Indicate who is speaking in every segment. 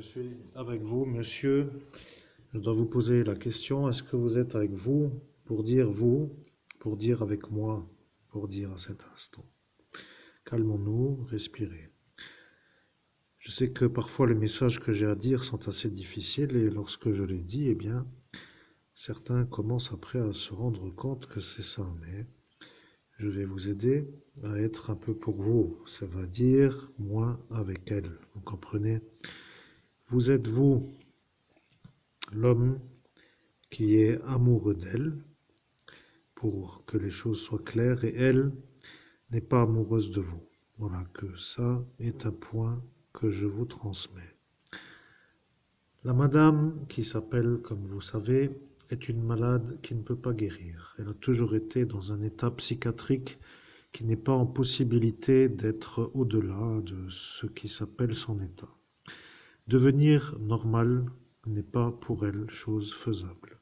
Speaker 1: suis avec vous, monsieur. Je dois vous poser la question, est-ce que vous êtes avec vous, pour dire avec moi, pour dire à cet instant. Calmons-nous, respirez. Je sais que parfois les messages que j'ai à dire sont assez difficiles et lorsque je les dis, eh bien, certains commencent après à se rendre compte que c'est ça, mais je vais vous aider à être un peu pour vous, ça veut dire moi avec elle, vous comprenez? Vous êtes vous, l'homme qui est amoureux d'elle, pour que les choses soient claires, et elle n'est pas amoureuse de vous. Voilà, que ça est un point que je vous transmets. La madame, qui s'appelle, comme vous savez, est une malade qui ne peut pas guérir. Elle a toujours été dans un état psychiatrique qui n'est pas en possibilité d'être au-delà de ce qui s'appelle son état. Devenir normale n'est pas pour elle chose faisable.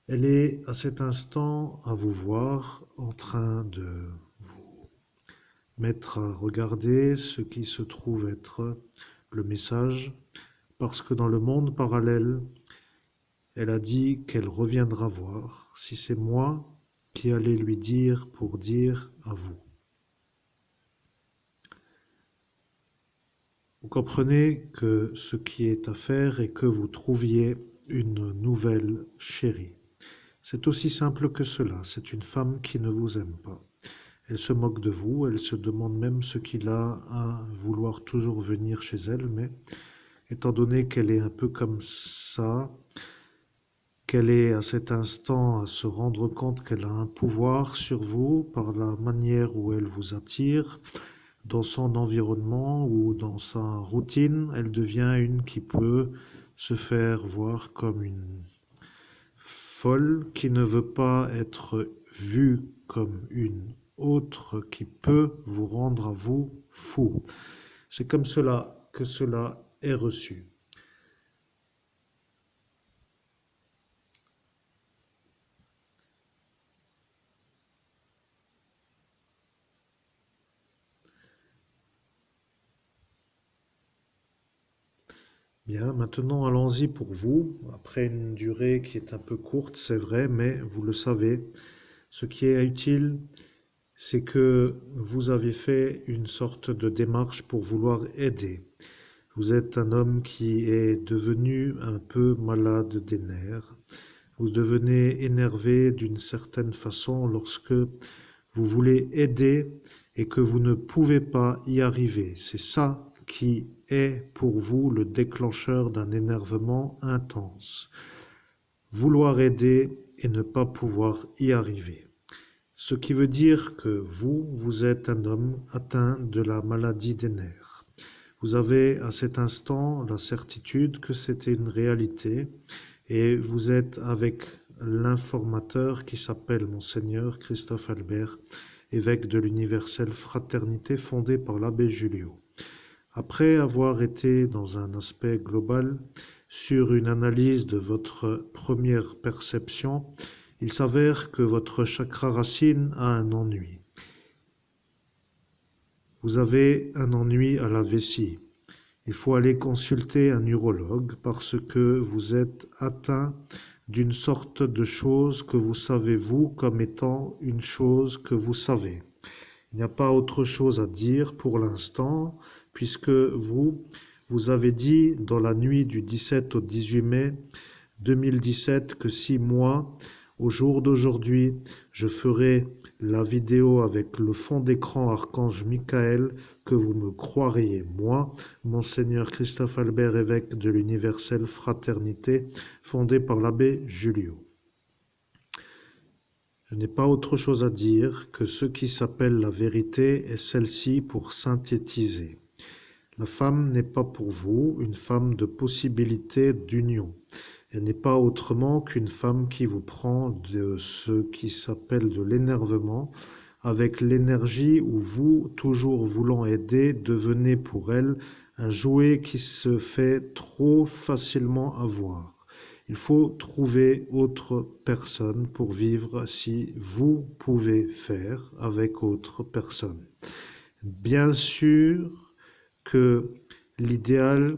Speaker 1: Elle est à cet instant à vous voir en train de vous mettre à regarder ce qui se trouve être le message, parce que dans le monde parallèle, elle a dit qu'elle reviendra voir si c'est moi qui allais lui dire pour dire à vous. Vous comprenez que ce qui est à faire est que vous trouviez une nouvelle chérie. C'est aussi simple que cela, c'est une femme qui ne vous aime pas. Elle se moque de vous, elle se demande même ce qu'il a à vouloir toujours venir chez elle, mais étant donné qu'elle est un peu comme ça, qu'elle est à cet instant à se rendre compte qu'elle a un pouvoir sur vous par la manière où elle vous attire, dans son environnement ou dans sa routine, elle devient une qui peut se faire voir comme une folle qui ne veut pas être vue comme une autre qui peut vous rendre à vous fou. C'est comme cela que cela est reçu. Bien, maintenant allons-y pour vous, après une durée qui est un peu courte, c'est vrai, mais vous le savez, ce qui est utile, c'est que vous avez fait une sorte de démarche pour vouloir aider. Vous êtes un homme qui est devenu un peu malade des nerfs. Vous devenez énervé d'une certaine façon lorsque vous voulez aider et que vous ne pouvez pas y arriver. C'est ça qui est pour vous le déclencheur d'un énervement intense. Vouloir aider et ne pas pouvoir y arriver. Ce qui veut dire que vous êtes un homme atteint de la maladie des nerfs. Vous avez à cet instant la certitude que c'était une réalité et vous êtes avec l'informateur qui s'appelle Monseigneur Christophe Albert, évêque de l'universelle fraternité fondée par l'abbé Julio. Après avoir été dans un aspect global sur une analyse de votre première perception, il s'avère que votre chakra racine a un ennui. Vous avez un ennui à la vessie. Il faut aller consulter un urologue parce que vous êtes atteint d'une sorte de chose que vous savez vous comme étant une chose que vous savez. Il n'y a pas autre chose à dire pour l'instant puisque vous avez dit dans la nuit du 17 au 18 mai 2017 que si moi, au jour d'aujourd'hui, je ferai la vidéo avec le fond d'écran Archange Michael, que vous me croiriez, moi, Monseigneur Christophe Albert, évêque de l'universelle fraternité, fondée par l'abbé Julio. Je n'ai pas autre chose à dire que ce qui s'appelle la vérité est celle-ci pour synthétiser. La femme n'est pas pour vous une femme de possibilité d'union. Elle n'est pas autrement qu'une femme qui vous prend de ce qui s'appelle de l'énervement, avec l'énergie où vous, toujours voulant aider, devenez pour elle un jouet qui se fait trop facilement avoir. Il faut trouver autre personne pour vivre si vous pouvez faire avec autre personne. Bien sûr que l'idéal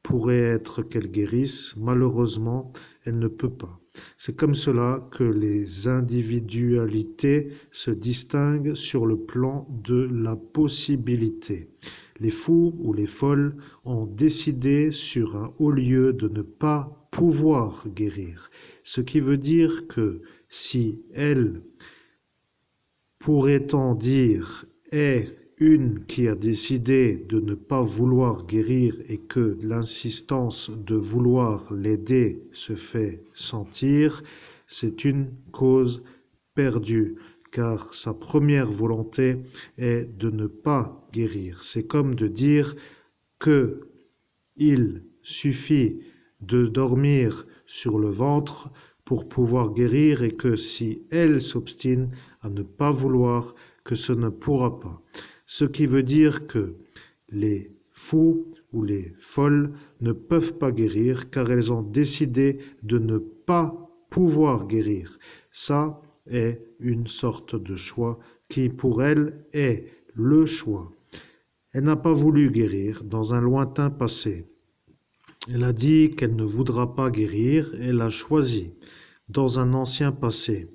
Speaker 1: pourrait être qu'elle guérisse, malheureusement, elle ne peut pas. C'est comme cela que les individualités se distinguent sur le plan de la possibilité. Les fous ou les folles ont décidé sur un haut lieu de ne pas pouvoir guérir, ce qui veut dire que si elle, pourrait-on dire, est une qui a décidé de ne pas vouloir guérir et que l'insistance de vouloir l'aider se fait sentir, c'est une cause perdue, car sa première volonté est de ne pas guérir. C'est comme de dire que il suffit de dormir sur le ventre pour pouvoir guérir et que si elle s'obstine à ne pas vouloir, que ce ne pourra pas. Ce qui veut dire que les fous ou les folles ne peuvent pas guérir car elles ont décidé de ne pas pouvoir guérir. Ça est une sorte de choix qui pour elles est le choix. Elle n'a pas voulu guérir dans un lointain passé. Elle a dit qu'elle ne voudra pas guérir, elle a choisi dans un ancien passé.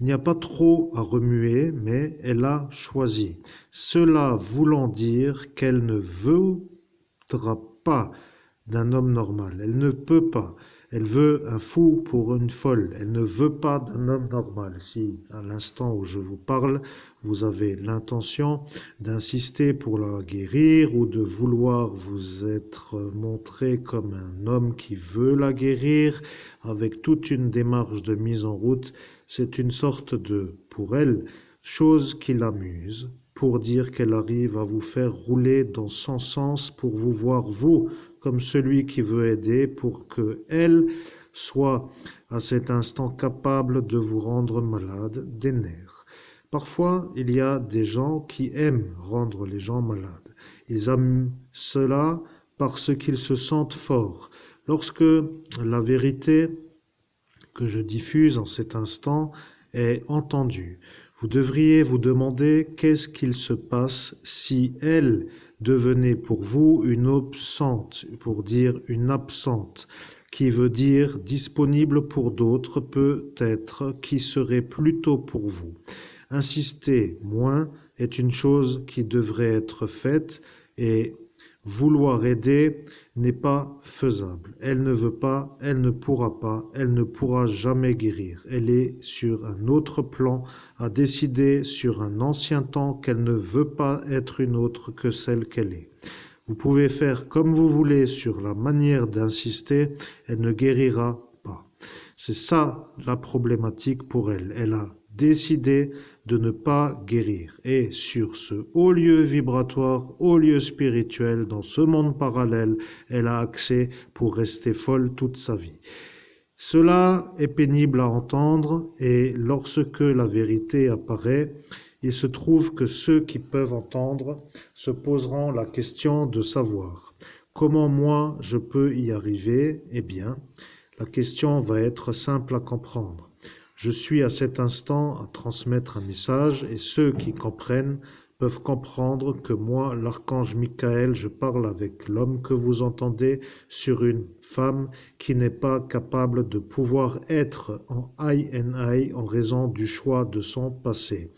Speaker 1: Il n'y a pas trop à remuer, mais elle a choisi. Cela voulant dire qu'elle ne voudra pas d'un homme normal. Elle ne peut pas. Elle veut un fou pour une folle. Elle ne veut pas d'un homme normal. Si, à l'instant où je vous parle, vous avez l'intention d'insister pour la guérir ou de vouloir vous être montré comme un homme qui veut la guérir, avec toute une démarche de mise en route, c'est une sorte de, pour elle, chose qui l'amuse, pour dire qu'elle arrive à vous faire rouler dans son sens pour vous voir, vous, comme celui qui veut aider pour que elle soit à cet instant capable de vous rendre malade des nerfs. Parfois, il y a des gens qui aiment rendre les gens malades. Ils aiment cela parce qu'ils se sentent forts. Lorsque la vérité que je diffuse en cet instant est entendue, vous devriez vous demander qu'est-ce qu'il se passe si elle devenait pour vous une absente, pour dire une absente, qui veut dire disponible pour d'autres peut-être, qui serait plutôt pour vous. Insister moins est une chose qui devrait être faite et vouloir aider n'est pas faisable. Elle ne veut pas, elle ne pourra pas, elle ne pourra jamais guérir. Elle est sur un autre plan, a décidé sur un ancien temps qu'elle ne veut pas être une autre que celle qu'elle est. Vous pouvez faire comme vous voulez sur la manière d'insister, elle ne guérira pas. C'est ça la problématique pour elle. Elle a décidé de ne pas guérir. Et sur ce haut lieu vibratoire, haut lieu spirituel, dans ce monde parallèle, elle a accès pour rester folle toute sa vie. Cela est pénible à entendre et lorsque la vérité apparaît, il se trouve que ceux qui peuvent entendre se poseront la question de savoir comment moi je peux y arriver. Eh bien, la question va être simple à comprendre. Je suis à cet instant à transmettre un message et ceux qui comprennent peuvent comprendre que moi, l'archange Michael, je parle avec l'homme que vous entendez sur une femme qui n'est pas capable de pouvoir être en I en raison du choix de son passé.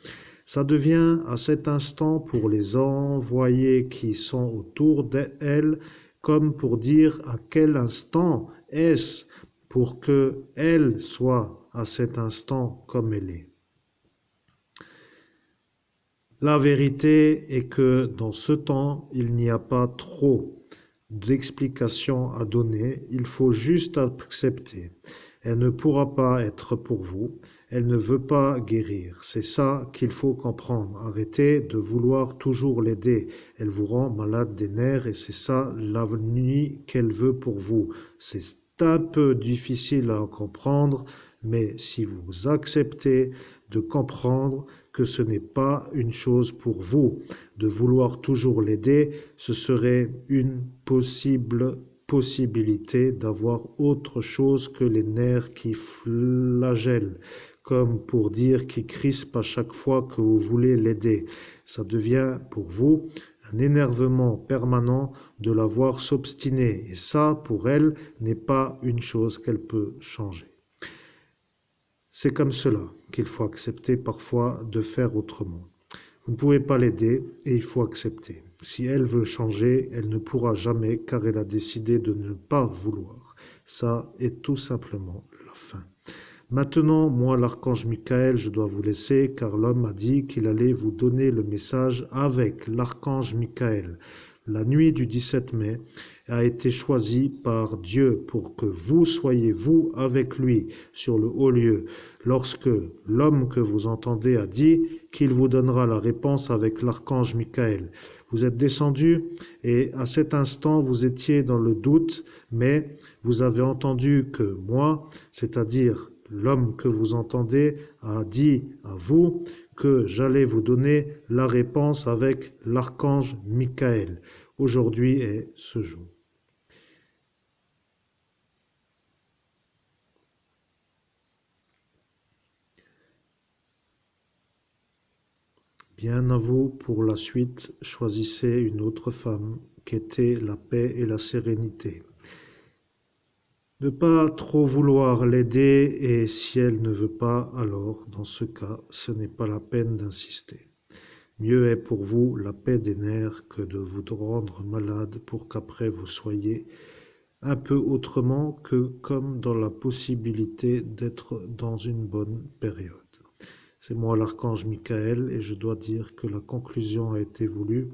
Speaker 1: Ça devient à cet instant pour les envoyés qui sont autour d'elle comme pour dire à quel instant est-ce pour qu'elle soit à cet instant comme elle est. La vérité est que dans ce temps, il n'y a pas trop d'explications à donner, il faut juste accepter. Elle ne pourra pas être pour vous, elle ne veut pas guérir. C'est ça qu'il faut comprendre. Arrêtez de vouloir toujours l'aider. Elle vous rend malade des nerfs et c'est ça l'avenir qu'elle veut pour vous. C'est un peu difficile à comprendre, mais si vous acceptez de comprendre que ce n'est pas une chose pour vous de vouloir toujours l'aider, ce serait une possibilité d'avoir autre chose que les nerfs qui flagellent, comme pour dire qui crispent à chaque fois que vous voulez l'aider. Ça devient pour vous un énervement permanent de la voir s'obstiner. Et ça, pour elle, n'est pas une chose qu'elle peut changer. C'est comme cela qu'il faut accepter parfois de faire autrement. Vous ne pouvez pas l'aider et il faut accepter. Si elle veut changer, elle ne pourra jamais car elle a décidé de ne pas vouloir. Ça est tout simplement la fin. Maintenant, moi, l'archange Michael, je dois vous laisser car l'homme a dit qu'il allait vous donner le message avec l'archange Michael. La nuit du 17 mai a été choisie par Dieu pour que vous soyez, vous, avec lui sur le haut lieu. Lorsque l'homme que vous entendez a dit qu'il vous donnera la réponse avec l'archange Michael. Vous êtes descendu et à cet instant, vous étiez dans le doute, mais vous avez entendu que moi, c'est-à-dire l'homme que vous entendez, a dit à vous que j'allais vous donner la réponse avec l'archange Michael. Aujourd'hui est ce jour. Bien à vous pour la suite, choisissez une autre femme qu'était la paix et la sérénité. Ne pas trop vouloir l'aider et si elle ne veut pas, alors dans ce cas, ce n'est pas la peine d'insister. Mieux est pour vous la paix des nerfs que de vous rendre malade pour qu'après vous soyez un peu autrement que comme dans la possibilité d'être dans une bonne période. C'est moi l'archange Michael et je dois dire que la conclusion a été voulue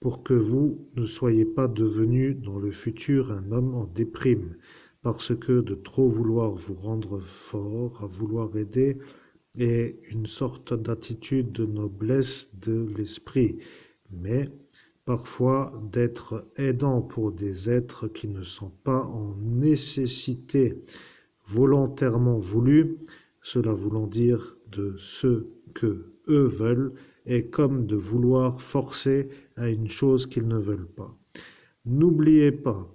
Speaker 1: pour que vous ne soyez pas devenu dans le futur un homme en déprime, parce que de trop vouloir vous rendre fort, à vouloir aider, est une sorte d'attitude de noblesse de l'esprit, mais parfois d'être aidant pour des êtres qui ne sont pas en nécessité volontairement voulue, cela voulant dire de ce que eux veulent, est comme de vouloir forcer à une chose qu'ils ne veulent pas. N'oubliez pas,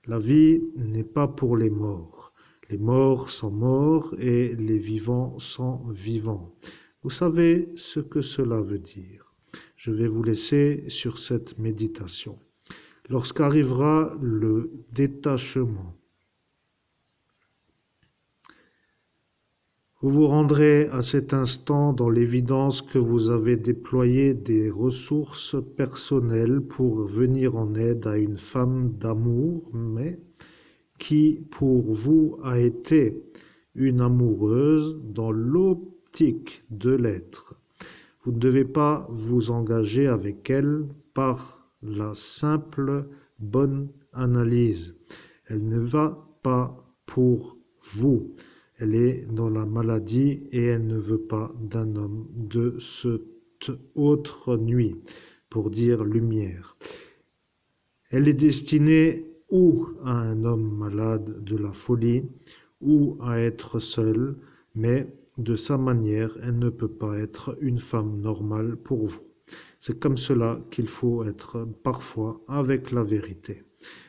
Speaker 1: la vie n'est pas pour les morts. Les morts sont morts et les vivants sont vivants. Vous savez ce que cela veut dire. Je vais vous laisser sur cette méditation. Lorsqu'arrivera le détachement, vous vous rendrez à cet instant dans l'évidence que vous avez déployé des ressources personnelles pour venir en aide à une femme d'amour, mais qui pour vous a été une amoureuse dans l'optique de l'être. Vous ne devez pas vous engager avec elle par la simple bonne analyse. Elle ne va pas pour vous. Elle est dans la maladie et elle ne veut pas d'un homme de cette autre nuit, pour dire lumière. Elle est destinée ou à un homme malade de la folie, ou à être seule, mais de sa manière, elle ne peut pas être une femme normale pour vous. C'est comme cela qu'il faut être parfois avec la vérité.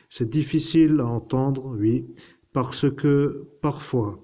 Speaker 1: C'est difficile à entendre, oui, parce que parfois,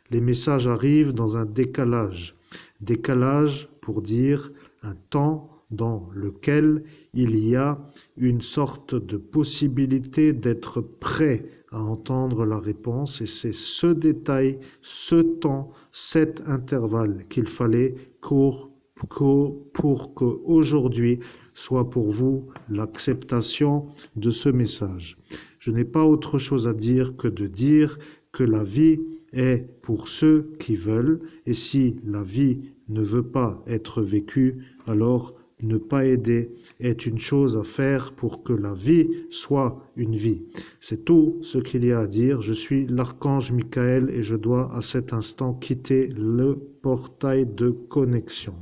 Speaker 1: les messages arrivent dans un décalage. Décalage pour dire un temps dans lequel il y a une sorte de possibilité d'être prêt à entendre la réponse et c'est ce détail, ce temps, cet intervalle qu'il fallait pour qu'aujourd'hui soit pour vous l'acceptation de ce message. Je n'ai pas autre chose à dire que de dire que la vie est pour ceux qui veulent et si la vie ne veut pas être vécue, alors ne pas aider est une chose à faire pour que la vie soit une vie. C'est tout ce qu'il y a à dire. Je suis l'archange Michael et je dois à cet instant quitter le portail de connexion.